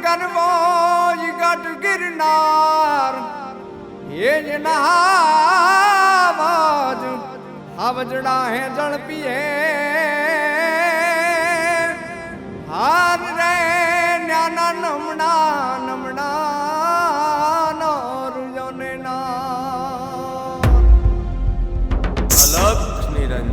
કરવો ગઢ ગિરનાર એ જ નહાવાજ આવજડા હે ઝડપીએ હાર રે ન્યાના નમણા નમણા નોરુજોને ના અલગ નિરંજન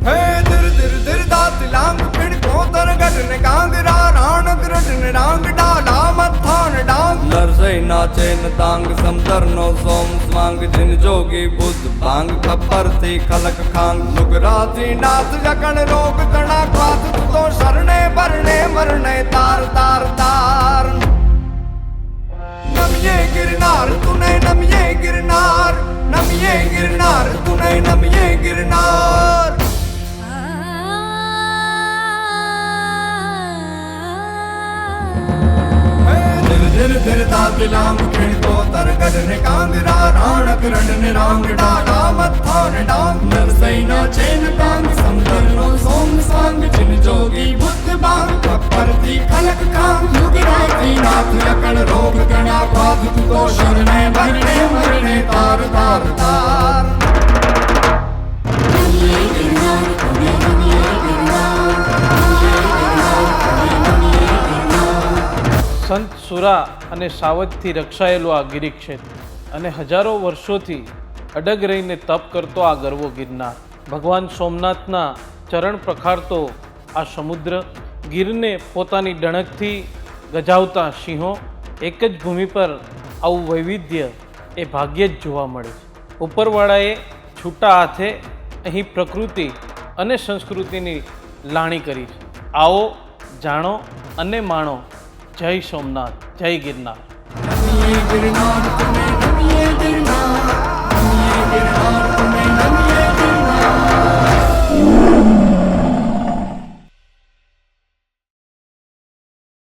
હે દિર દિર દિર દાત લાંગ પીડ કોતર ગઢ ને કાંગરા રાણ ગ્રઢ ને રાંગ ડાલા મથાન ડાંગ નરસઈ નાચે ન તાંગ સમદર નો સોમ સ્વાંગ જીન જોગી બુદ્ધ ભાંગ ખબર થી ખલક ખાંગ લુગરાથી નાથ જકણ રોગ તણા ક્વાત તો શરણે ભરણે મરણે તાર તાર તાર નમિયે ગિરનાર તુને નમિયે ગિરનાર નમિયે ગિરનાર તુને નમિયે ગિરનાર ધીર ધીર તાતિલાંગ ખીણતો તરગઢ ને કાંગરા રાણક રંડ ને રાંગ ડાલા મથા ને ડાંગ નરસઈ ના ચેન તાંગ સમદર નો સોમ સાંગ જીન જોગી બુદ્ધ બાંગ પરથી ખલક ખાંગ લુગરાથી નાથ લકડ રોગ ગણા પાદ તું તો શરણે ભરણે મરણે તાર તાર તાર નમિયે ગિરનાર તુને નમિયે ગિરનાર સંત સુરા અને સાવજથી રક્ષાયેલું આ ગિરિક્ષેત્ર અને હજારો વર્ષોથી અડગ રહીને તપ કરતો આ ગરવો ગિરનાર, ભગવાન સોમનાથના ચરણ પ્રખારતો આ સમુદ્ર, ગીરને પોતાની ડણકથી ગજાવતા સિંહો, એક જ ભૂમિ પર આવું વૈવિધ્ય એ ભાગ્યે જ જોવા મળે છે. ઉપરવાળાએ છૂટા હાથે અહીં પ્રકૃતિ અને સંસ્કૃતિની લાણી કરી છે. આવો, જાણો અને માણો. જય સોમનાથ, જય ગિરનાર. ગિરનાર